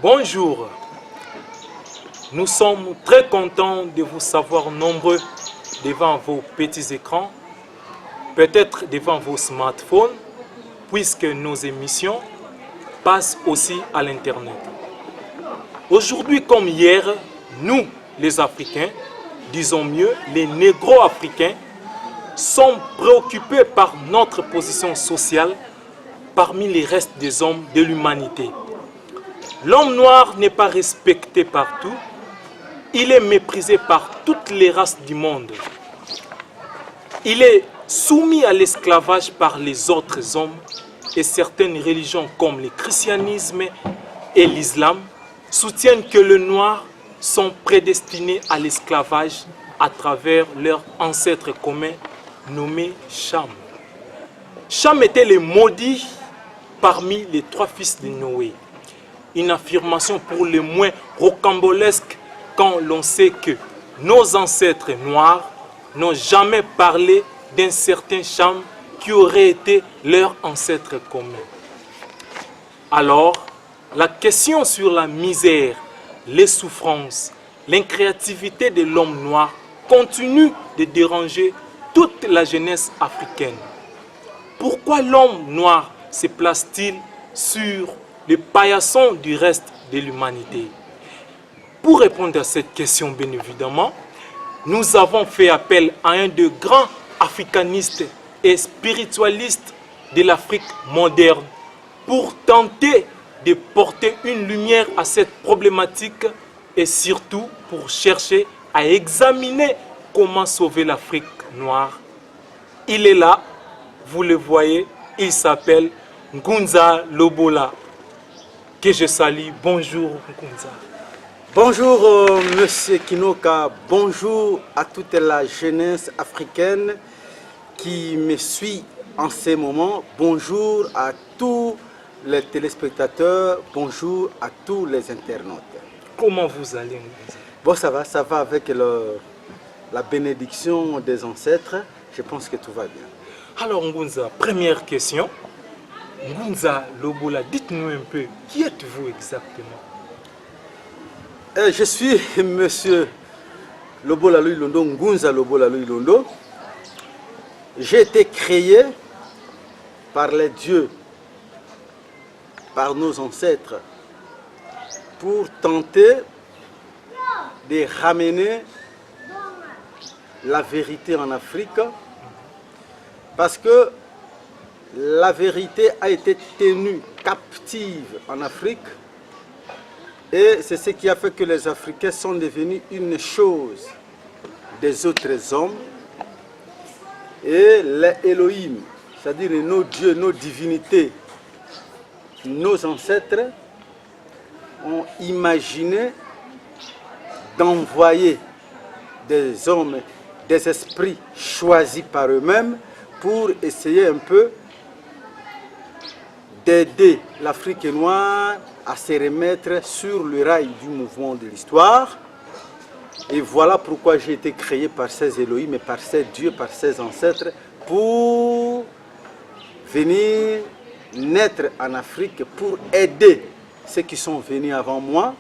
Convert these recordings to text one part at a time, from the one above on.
Bonjour, nous sommes très contents de vous savoir nombreux devant vos petits écrans, peut-être devant vos smartphones, puisque nos émissions passent aussi à l'Internet. Aujourd'hui comme hier, nous, les Africains, disons mieux, les négro-africains, sommes préoccupés par notre position sociale parmi les restes des hommes de l'humanité. L'homme noir n'est pas respecté partout, il est méprisé par toutes les races du monde. Il est soumis à l'esclavage par les autres hommes et certaines religions comme le christianisme et l'islam soutiennent que les noirs sont prédestinés à l'esclavage à travers leur ancêtre commun nommé Cham. Cham était le maudit parmi les trois fils de Noé. Une affirmation pour le moins rocambolesque quand l'on sait que nos ancêtres noirs n'ont jamais parlé d'un certain Cham qui aurait été leur ancêtre commun. Alors, la question sur la misère, les souffrances, l'incréativité de l'homme noir continue de déranger toute la jeunesse africaine. Pourquoi l'homme noir se place-t-il sur le paillasson du reste de l'humanité? Pour répondre à cette question, bien évidemment, nous avons fait appel à un des grands africanistes et spiritualistes de l'Afrique moderne pour tenter de porter une lumière à cette problématique et surtout pour chercher à examiner comment sauver l'Afrique noire. Il est là, vous le voyez, il s'appelle Ngunza Lobola, que je salue. Bonjour Ngunza. Bonjour Monsieur Kinoka, bonjour à toute la jeunesse africaine qui me suit en ces moments. Bonjour à tous les téléspectateurs, bonjour à tous les internautes. Comment vous allez Ngunza? Bon, ça va avec la bénédiction des ancêtres. Je pense que tout va bien. Alors Ngunza, première question. Ngunza Lobola, dites-nous un peu, qui êtes-vous exactement? Je suis Monsieur Lobola Luilondo, Ngunza Lobola Luilondo. J'ai été créé par les dieux, par nos ancêtres, pour tenter de ramener la vérité en Afrique, parce que la vérité a été tenue captive en Afrique et c'est ce qui a fait que les Africains sont devenus une chose des autres hommes et les Elohim, c'est-à-dire nos dieux, nos divinités, nos ancêtres ont imaginé d'envoyer des hommes, des esprits choisis par eux-mêmes pour essayer un peu d'aider l'Afrique noire à se remettre sur le rail du mouvement de l'histoire. Et voilà pourquoi j'ai été créé par ces Elohim et par ces dieux, par ces ancêtres, pour venir naître en Afrique, pour aider ceux qui sont venus avant moi.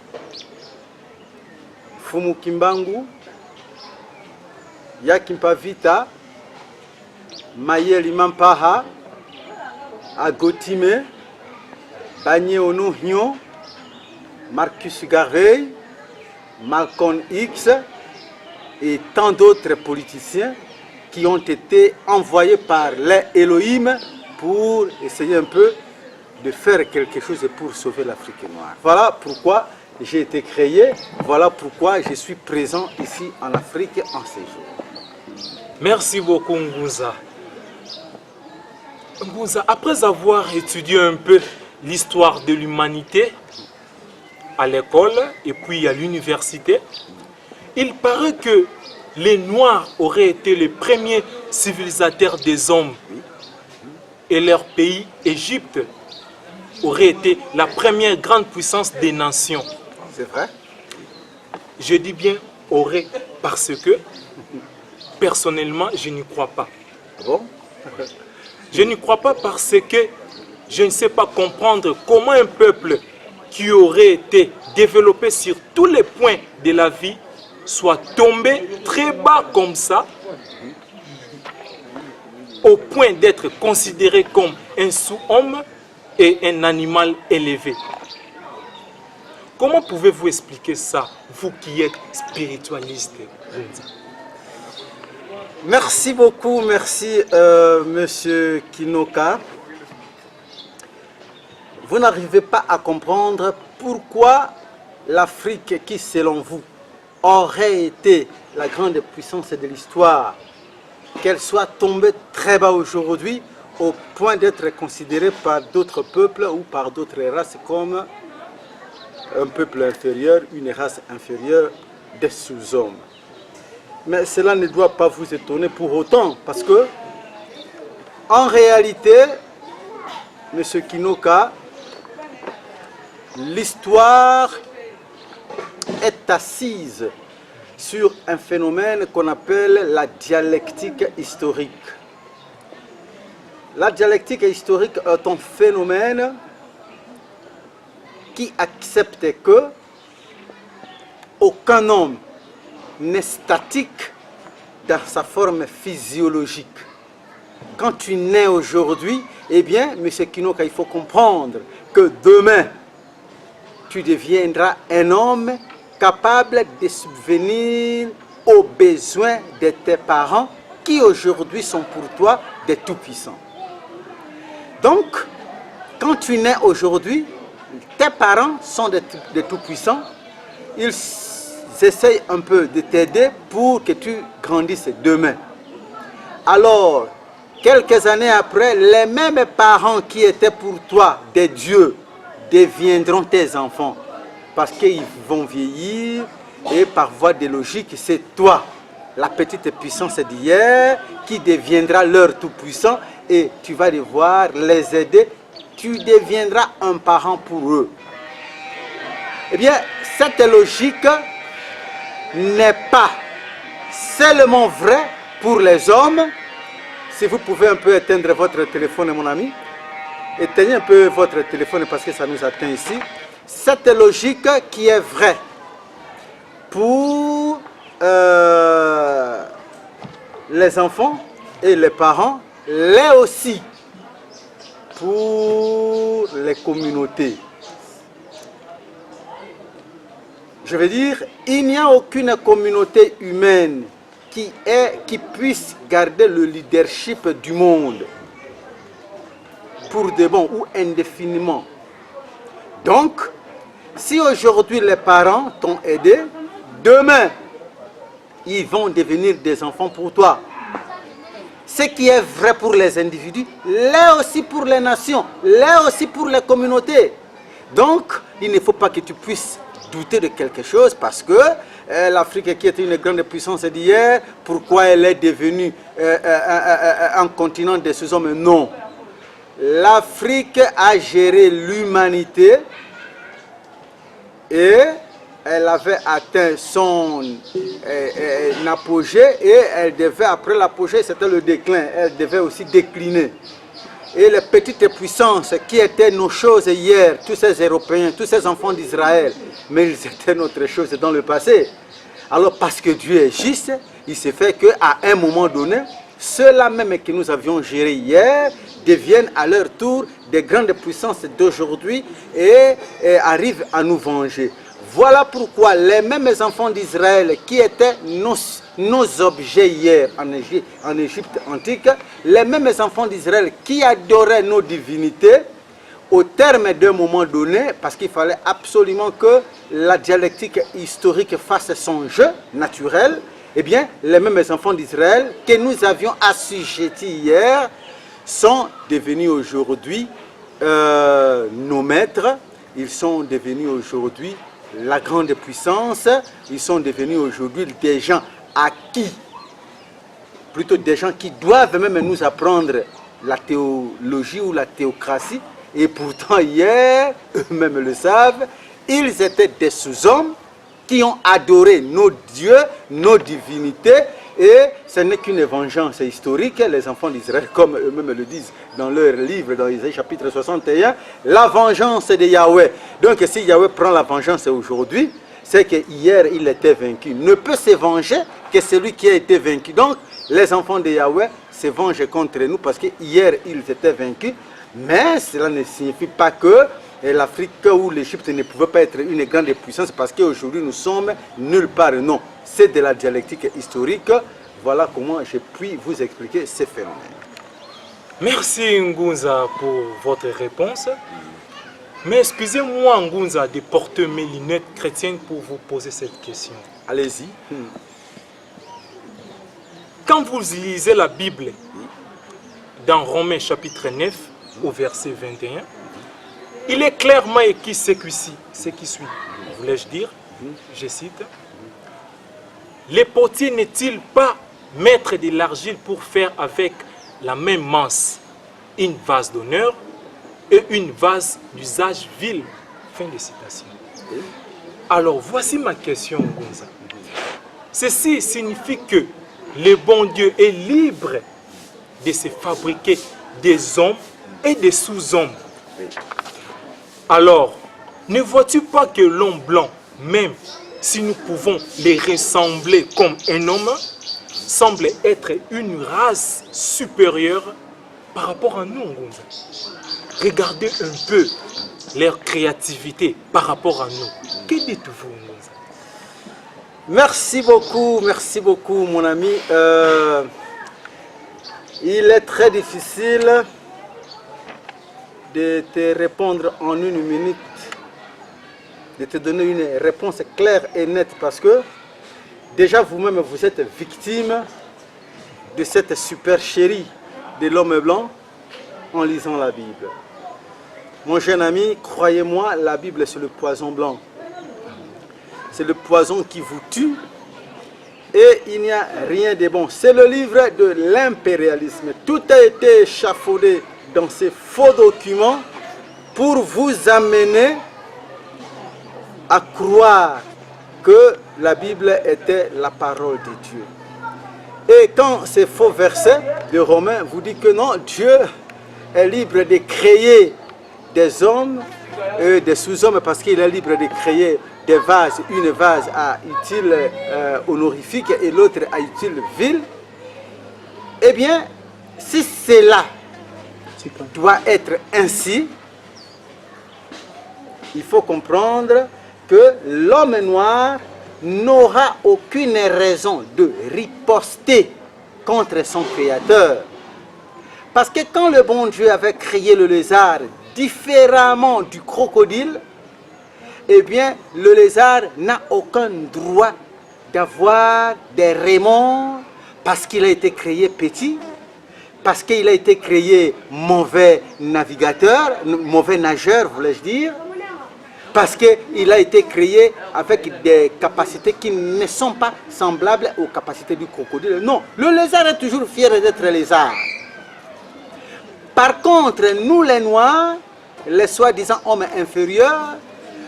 Fumu Kimbangu, Yakimpa Vita, Mayeli Mampaha, Agotime, Bagné Onuhio, Marcus Garvey, Malcolm X et tant d'autres politiciens qui ont été envoyés par les Elohim pour essayer un peu de faire quelque chose pour sauver l'Afrique noire. Voilà pourquoi j'ai été créé, voilà pourquoi je suis présent ici en Afrique en ces jours. Merci beaucoup Ngunza. Ngunza, après avoir étudié un peu l'histoire de l'humanité à l'école et puis à l'université, il paraît que les Noirs auraient été les premiers civilisateurs des hommes et leur pays, Égypte, aurait été la première grande puissance des nations. C'est vrai? Je dis bien aurait parce que personnellement je n'y crois pas. Bon? Je n'y crois pas parce que je ne sais pas comprendre comment un peuple qui aurait été développé sur tous les points de la vie soit tombé très bas comme ça, au point d'être considéré comme un sous-homme et un animal élevé. Comment pouvez-vous expliquer ça, vous qui êtes spiritualiste? Merci beaucoup, merci Monsieur Kinoka. Vous n'arrivez pas à comprendre pourquoi l'Afrique, qui selon vous aurait été la grande puissance de l'histoire, qu'elle soit tombée très bas aujourd'hui au point d'être considérée par d'autres peuples ou par d'autres races comme un peuple inférieur, une race inférieure, des sous-hommes. Mais cela ne doit pas vous étonner pour autant, parce que, en réalité, M. Kinoka, l'histoire est assise sur un phénomène qu'on appelle la dialectique historique. La dialectique historique est un phénomène qui accepte que aucun homme n'est statique dans sa forme physiologique. Quand tu nais aujourd'hui, eh bien, M. Kinoka, il faut comprendre que demain, tu deviendras un homme capable de subvenir aux besoins de tes parents qui aujourd'hui sont pour toi des tout-puissants. Donc, quand tu nais aujourd'hui, tes parents sont des tout-puissants, ils essayent un peu de t'aider pour que tu grandisses demain. Alors, quelques années après, les mêmes parents qui étaient pour toi des dieux deviendront tes enfants parce qu'ils vont vieillir et par voie de logique, c'est toi, la petite puissance d'hier, qui deviendra leur tout-puissant et tu vas devoir les aider. Tu deviendras un parent pour eux. Eh bien, cette logique n'est pas seulement vraie pour les hommes. Si vous pouvez un peu éteindre votre téléphone, mon ami. Éteignez un peu votre téléphone parce que ça nous atteint ici. Cette logique qui est vraie pour les enfants et les parents, l'est aussi pour les communautés. Je veux dire, il n'y a aucune communauté humaine qui puisse garder le leadership du monde pour de bon ou indéfiniment. Donc, si aujourd'hui les parents t'ont aidé, demain, ils vont devenir des enfants pour toi. Ce qui est vrai pour les individus, l'est aussi pour les nations, l'est aussi pour les communautés. Donc, il ne faut pas que tu puisses douter de quelque chose parce que l'Afrique qui était une grande puissance d'hier, pourquoi elle est devenue un continent des sous-hommes? Non. L'Afrique a géré l'humanité et elle avait atteint son apogée et elle devait, après l'apogée, c'était le déclin, elle devait aussi décliner. Et les petites puissances qui étaient nos choses hier, tous ces Européens, tous ces enfants d'Israël, mais ils étaient notre chose dans le passé. Alors parce que Dieu est juste, il s'est fait qu'à un moment donné, ceux-là même que nous avions gérés hier deviennent à leur tour des grandes puissances d'aujourd'hui et arrivent à nous venger. Voilà pourquoi les mêmes enfants d'Israël qui étaient nos objets hier en Égypte antique, les mêmes enfants d'Israël qui adoraient nos divinités, au terme d'un moment donné, parce qu'il fallait absolument que la dialectique historique fasse son jeu naturel, eh bien, les mêmes enfants d'Israël que nous avions assujettis hier sont devenus aujourd'hui nos maîtres, ils sont devenus aujourd'hui la grande puissance, ils sont devenus aujourd'hui des gens à qui, plutôt des gens qui doivent même nous apprendre la théologie ou la théocratie, et pourtant hier, eux-mêmes le savent, ils étaient des sous-hommes qui ont adoré nos dieux, nos divinités, Et ce n'est qu'une vengeance historique, les enfants d'Israël, comme eux-mêmes le disent dans leur livre, dans Isaïe chapitre 61, la vengeance de Yahweh. Donc si Yahweh prend la vengeance aujourd'hui, c'est qu'hier il était vaincu. Ne peut se venger que celui qui a été vaincu. Donc les enfants de Yahweh se vengent contre nous parce que hier ils étaient vaincus. Mais cela ne signifie pas que l'Afrique ou l'Égypte ne pouvaient pas être une grande puissance parce qu'aujourd'hui nous sommes nulle part. Non, c'est de la dialectique historique. Voilà comment je puis vous expliquer ces phénomènes. Merci Ngunza pour votre réponse. Mais excusez-moi Ngunza de porter mes lunettes chrétiennes pour vous poser cette question. Allez-y. Quand vous lisez la Bible, dans Romains chapitre 9, au verset 21, il est clairement écrit ce qui suit. Voulais-je dire, je cite, « Les potiers n'est-il pas maître de l'argile pour faire avec la même masse une vase d'honneur et une vase d'usage vil ?» Fin de citation. Alors, voici ma question, Ngunza. Ceci signifie que le bon Dieu est libre de se fabriquer des hommes et des sous-hommes. Alors, ne vois-tu pas que l'homme blanc, même si nous pouvons les ressembler comme un homme, semble être une race supérieure par rapport à nous, Ngunza? Regardez un peu leur créativité par rapport à nous. Que dites-vous, Ngunza? Merci beaucoup mon ami. Il est très difficile de te répondre en une minute, de te donner une réponse claire et nette parce que déjà vous-même vous êtes victime de cette supercherie de l'homme blanc en lisant la Bible. Mon jeune ami, croyez-moi, la Bible c'est le poison blanc. C'est le poison qui vous tue et il n'y a rien de bon. C'est le livre de l'impérialisme. Tout a été échafaudé dans ces faux documents pour vous amener à croire que la Bible était la parole de Dieu. Et quand ces faux versets de Romains vous disent que non, Dieu est libre de créer des hommes et des sous-hommes parce qu'il est libre de créer des vases, une vase à utile honorifique et l'autre à utile vil, eh bien, si cela doit être ainsi, il faut comprendre que l'homme noir n'aura aucune raison de riposter contre son créateur. Parce que quand le bon Dieu avait créé le lézard différemment du crocodile, eh bien, le lézard n'a aucun droit d'avoir des remords parce qu'il a été créé petit, parce qu'il a été créé mauvais navigateur, mauvais nageur, voulais-je dire, parce qu'il a été créé avec des capacités qui ne sont pas semblables aux capacités du crocodile. Non, le lézard est toujours fier d'être lézard. Par contre, nous les Noirs, les soi-disant hommes inférieurs,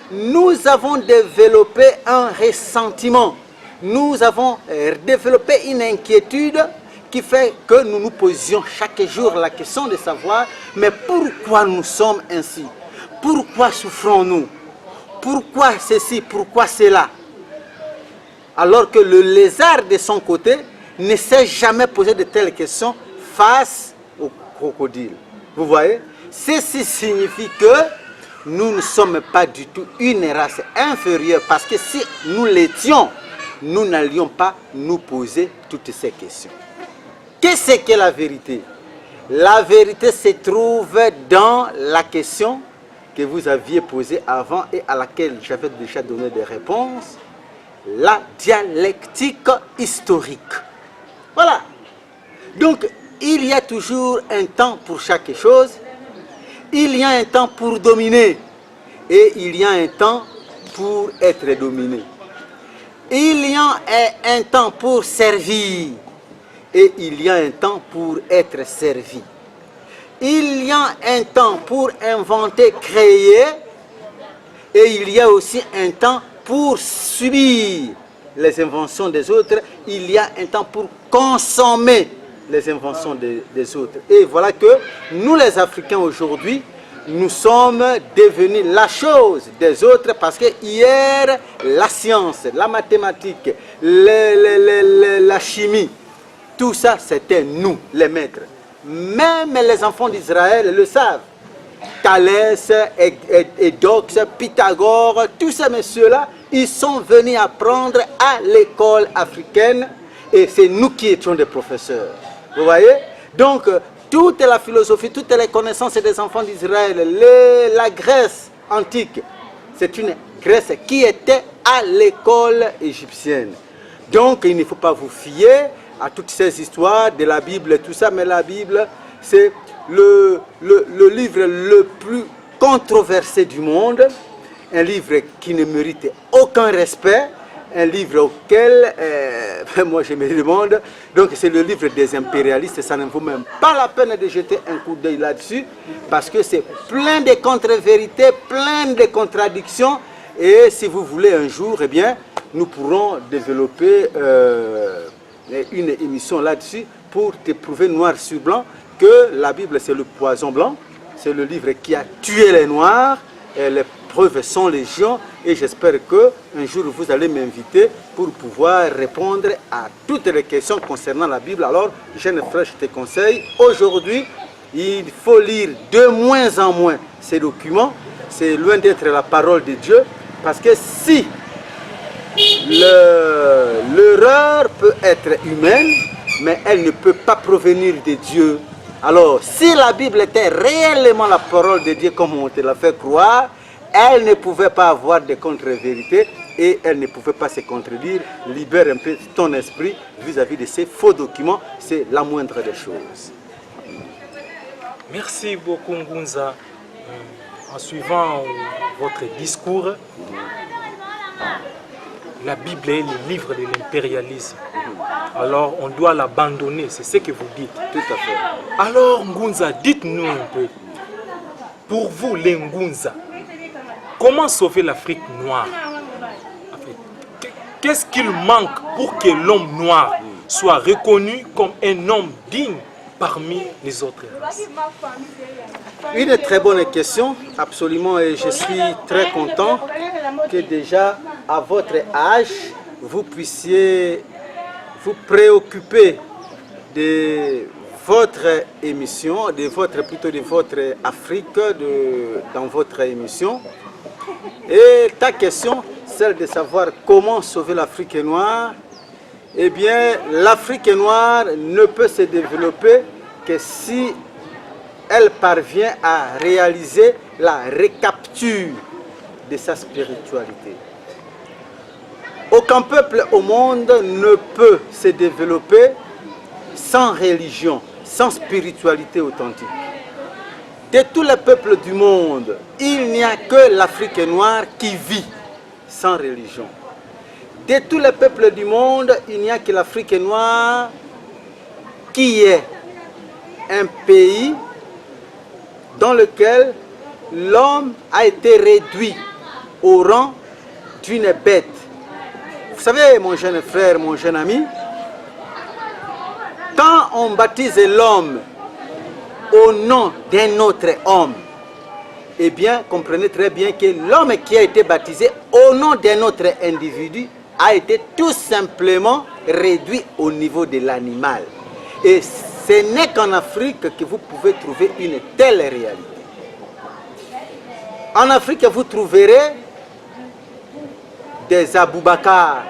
nous avons développé un ressentiment. Nous avons développé une inquiétude qui fait que nous nous posions chaque jour la question de savoir, mais pourquoi nous sommes ainsi? Pourquoi souffrons-nous? Pourquoi ceci? Pourquoi cela? Alors que le lézard de son côté ne s'est jamais posé de telles questions face au crocodile. Vous voyez? Ceci signifie que nous ne sommes pas du tout une race inférieure parce que si nous l'étions, nous n'allions pas nous poser toutes ces questions. Qu'est-ce que la vérité? La vérité se trouve dans la question que vous aviez posée avant et à laquelle j'avais déjà donné des réponses, la dialectique historique. Voilà. Donc, il y a toujours un temps pour chaque chose. Il y a un temps pour dominer et il y a un temps pour être dominé. Il y a un temps pour servir et il y a un temps pour être servi. Il y a un temps pour inventer, créer et il y a aussi un temps pour subir. les inventions des autres, il y a un temps pour consommer les inventions des autres. Et voilà que nous les Africains aujourd'hui, nous sommes devenus la chose des autres parce que hier, la science, la mathématique, la chimie, tout ça c'était nous, les maîtres. Même les enfants d'Israël le savent. Thalès, Eudoxe, Pythagore, tous ces messieurs-là, ils sont venus apprendre à l'école africaine et c'est nous qui étions des professeurs. Vous voyez? Donc, toute la philosophie, toutes les connaissances des enfants d'Israël, la Grèce antique, c'est une Grèce qui était à l'école égyptienne. Donc, il ne faut pas vous fier à toutes ces histoires de la Bible et tout ça, mais la Bible, c'est le livre le plus controversé du monde, un livre qui ne mérite aucun respect, un livre auquel, moi je me demande, donc c'est le livre des impérialistes, ça ne vaut même pas la peine de jeter un coup d'œil là-dessus, parce que c'est plein de contre-vérités, plein de contradictions, et si vous voulez un jour, eh bien, nous pourrons développer une émission là-dessus pour te prouver noir sur blanc que la Bible c'est le poison blanc, c'est le livre qui a tué les Noirs, et les preuves sont légion et j'espère qu'un jour vous allez m'inviter pour pouvoir répondre à toutes les questions concernant la Bible. Alors, jeune frère, je te conseille, aujourd'hui, il faut lire de moins en moins ces documents, c'est loin d'être la parole de Dieu, parce que si l'erreur peut être humaine, mais elle ne peut pas provenir de Dieu. Alors, si la Bible était réellement la parole de Dieu comme on te l'a fait croire, elle ne pouvait pas avoir de contre-vérité et elle ne pouvait pas se contredire. Libère un peu ton esprit vis-à-vis de ces faux documents, c'est la moindre des choses. Merci beaucoup Ngunza. En suivant votre discours, la Bible est le livre de l'impérialisme. Alors on doit l'abandonner, c'est ce que vous dites. Tout à fait. Alors Ngunza, dites-nous un peu, pour vous les Ngunza, comment sauver l'Afrique noire? Qu'est-ce qu'il manque pour que l'homme noir soit reconnu comme un homme digne parmi les autres races? Une très bonne question, absolument, et je suis très content que déjà à votre âge, vous puissiez vous préoccuper de votre émission, de votre Afrique dans votre émission. Et ta question, celle de savoir comment sauver l'Afrique noire, eh bien, l'Afrique noire ne peut se développer que si elle parvient à réaliser la recapture de sa spiritualité. Aucun peuple au monde ne peut se développer sans religion, sans spiritualité authentique. De tous les peuples du monde, il n'y a que l'Afrique noire qui vit sans religion. De tous les peuples du monde, il n'y a que l'Afrique noire qui est un pays dans lequel l'homme a été réduit au rang d'une bête. Vous savez, mon jeune frère, mon jeune ami, quand on baptise l'homme au nom d'un autre homme, eh bien, comprenez très bien que l'homme qui a été baptisé au nom d'un autre individu a été tout simplement réduit au niveau de l'animal. Et ce n'est qu'en Afrique que vous pouvez trouver une telle réalité. En Afrique, vous trouverez des Aboubakar.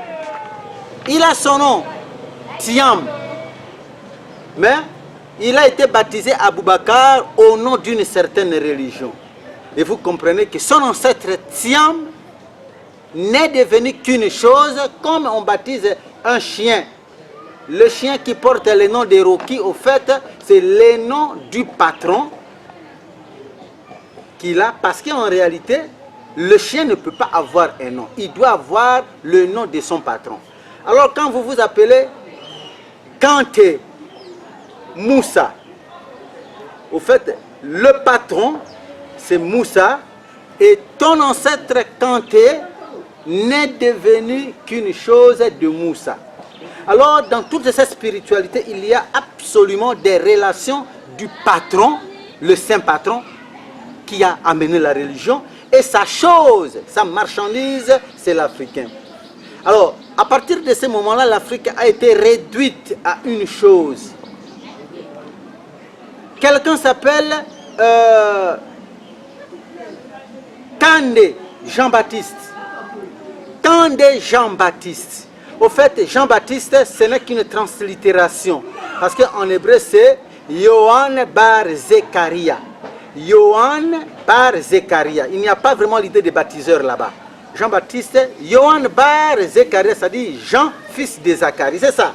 Il a son nom, Thiam. Mais il a été baptisé Aboubakar au nom d'une certaine religion. Et vous comprenez que son ancêtre Thiam n'est devenu qu'une chose, comme on baptise un chien. Le chien qui porte le nom de Rocky, au fait, c'est le nom du patron qu'il a, parce qu'en réalité, le chien ne peut pas avoir un nom. Il doit avoir le nom de son patron. Alors quand vous vous appelez Kanté Moussa, au fait, le patron, c'est Moussa, et ton ancêtre Kanté, n'est devenu qu'une chose de Moussa. Alors, dans toute cette spiritualité, il y a absolument des relations du patron, le saint patron, qui a amené la religion, et sa chose, sa marchandise, c'est l'Africain. Alors, à partir de ce moment-là, l'Afrique a été réduite à une chose. Quelqu'un s'appelle Kandé Jean-Baptiste. Kandé Jean-Baptiste. Au fait, Jean-Baptiste, ce n'est qu'une translittération. Parce qu'en hébreu, c'est Yohan bar Zekaria. Yohan bar Zekaria. Il n'y a pas vraiment l'idée de baptiseur là-bas. Jean-Baptiste, Yohan bar Zekaria, ça dit Jean, fils de Zacharie. C'est ça.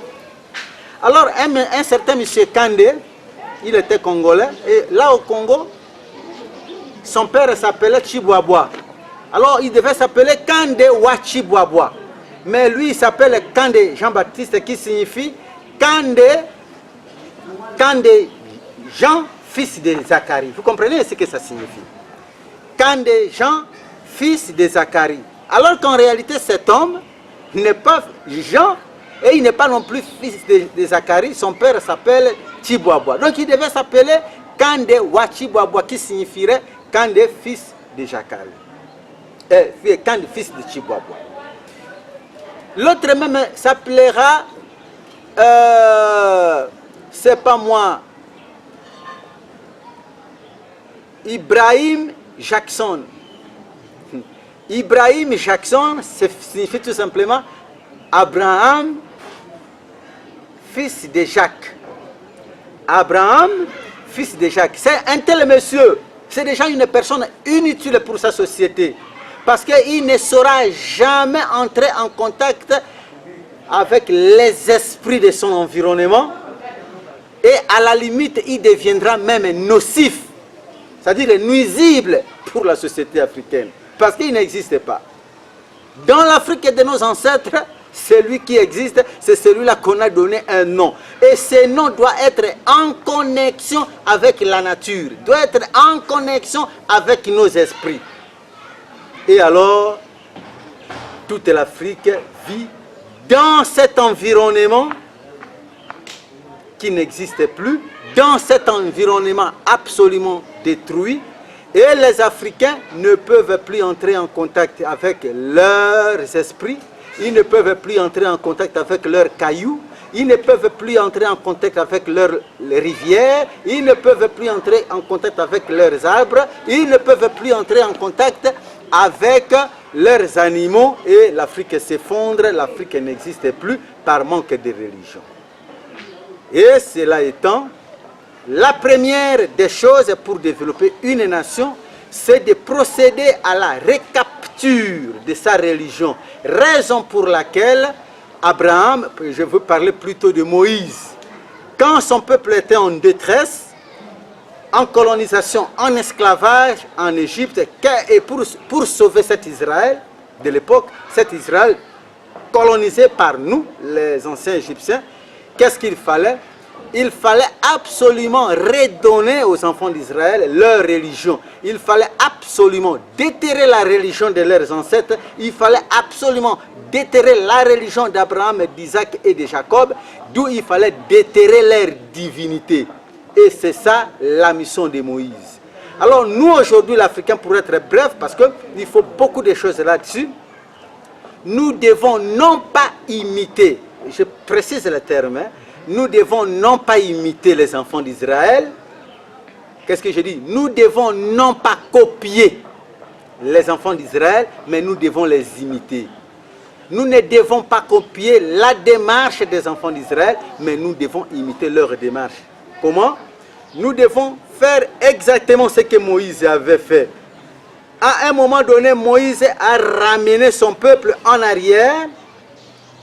Alors, un certain monsieur Kandé, il était congolais, et là au Congo, son père s'appelait Chibouaboua. Alors, il devait s'appeler Kandé Wachibouaboua. Mais lui, il s'appelle Kandé Jean-Baptiste, qui signifie Kandé Jean, fils de Zacharie. Vous comprenez ce que ça signifie? Kandé Jean, fils de Zacharie. Alors qu'en réalité, cet homme n'est pas Jean, et il n'est pas non plus fils de Zacharie. Son père s'appelle Chibouaboua. Donc il devait s'appeler Kandé Wachibouaboua, qui signifierait Kandé, fils de Zacharie. Kandé, fils de Chibouaboua. L'autre même s'appellera, c'est pas moi, Ibrahim Jackson. Ibrahim Jackson, signifie tout simplement Abraham, fils de Jacques. Abraham, fils de Jacques. C'est un tel monsieur, c'est déjà une personne inutile pour sa société. Parce qu'il ne saura jamais entrer en contact avec les esprits de son environnement. Et à la limite, il deviendra même nocif. C'est-à-dire nuisible pour la société africaine. Parce qu'il n'existe pas. Dans l'Afrique de nos ancêtres, celui qui existe, c'est celui-là qu'on a donné un nom. Et ce nom doit être en connexion avec la nature, doit être en connexion avec nos esprits. Et alors, toute l'Afrique vit dans cet environnement qui n'existe plus, dans cet environnement absolument détruit. Et les Africains ne peuvent plus entrer en contact avec leurs esprits, ils ne peuvent plus entrer en contact avec leurs cailloux, ils ne peuvent plus entrer en contact avec leurs rivières, ils ne peuvent plus entrer en contact avec leurs arbres, ils ne peuvent plus entrer en contact avec leurs animaux, et l'Afrique s'effondre, l'Afrique n'existe plus par manque de religion. Et cela étant, la première des choses pour développer une nation, c'est de procéder à la recapture de sa religion. Raison pour laquelle Abraham, je veux parler plutôt de Moïse, quand son peuple était en détresse, en colonisation, en esclavage en Égypte, et pour sauver cet Israël de l'époque, cet Israël colonisé par nous, les anciens Égyptiens, qu'est-ce qu'il fallait? Il fallait absolument redonner aux enfants d'Israël leur religion. Il fallait absolument déterrer la religion de leurs ancêtres. Il fallait absolument déterrer la religion d'Abraham, d'Isaac et de Jacob, d'où il fallait déterrer leur divinité. Et c'est ça la mission de Moïse. Alors nous aujourd'hui, l'Africain, pour être bref, parce qu'il faut beaucoup de choses là-dessus, nous devons non pas imiter, je précise le terme, nous devons non pas imiter les enfants d'Israël. Qu'est-ce que je dis? Nous devons non pas copier les enfants d'Israël, mais nous devons les imiter. Nous ne devons pas copier la démarche des enfants d'Israël, mais nous devons imiter leur démarche. Comment? Nous devons faire exactement ce que Moïse avait fait. À un moment donné, Moïse a ramené son peuple en arrière.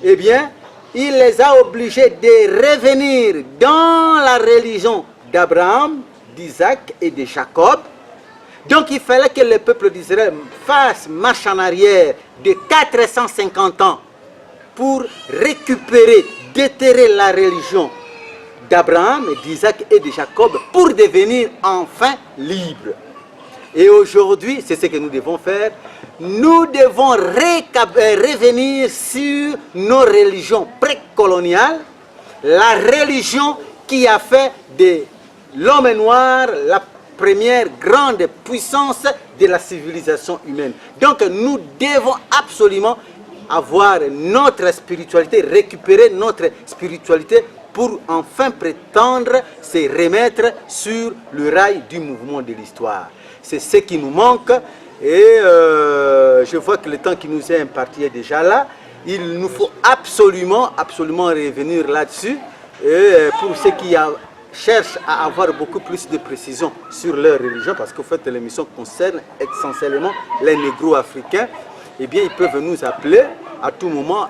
Eh bien, il les a obligés de revenir dans la religion d'Abraham, d'Isaac et de Jacob. Donc il fallait que le peuple d'Israël fasse marche en arrière de 450 ans pour récupérer, déterrer la religion d'Abraham, d'Isaac et de Jacob pour devenir enfin libre. Et aujourd'hui, c'est ce que nous devons faire. Nous devons revenir sur nos religions précoloniales, la religion qui a fait de l'homme noir la première grande puissance de la civilisation humaine. Donc nous devons absolument avoir notre spiritualité, récupérer notre spiritualité pour enfin prétendre se remettre sur le rail du mouvement de l'histoire. C'est ce qui nous manque et je vois que le temps qui nous est imparti est déjà là. Il nous faut absolument revenir là-dessus. Et pour ceux qui cherchent à avoir beaucoup plus de précision sur leur religion, parce qu'en fait l'émission concerne essentiellement les négro-africains, eh bien ils peuvent nous appeler à tout moment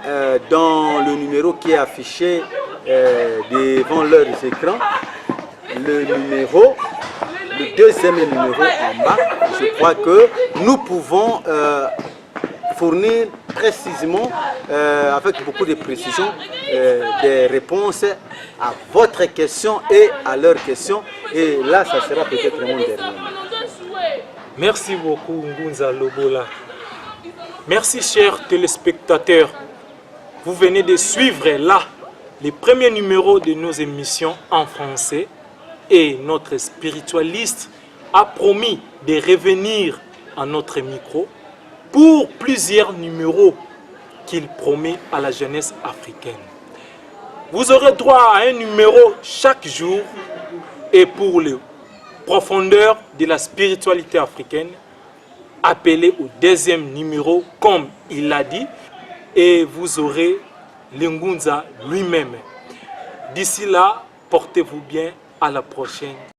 dans le numéro qui est affiché devant leurs écrans, le deuxième numéro en bas. Je crois que nous pouvons fournir précisément, avec beaucoup de précision, des réponses à votre question et à leurs questions. Et là, ça sera peut-être mon dernier. Merci beaucoup, Ngunza Lobola. Merci, chers téléspectateurs. Vous venez de suivre là les premiers numéros de nos émissions en français. Et notre spiritualiste a promis de revenir à notre micro pour plusieurs numéros qu'il promet à la jeunesse africaine. Vous aurez droit à un numéro chaque jour et pour les profondeurs de la spiritualité africaine, appelez au deuxième numéro comme il l'a dit et vous aurez Ngunza lui-même. D'ici là, portez-vous bien, à la prochaine.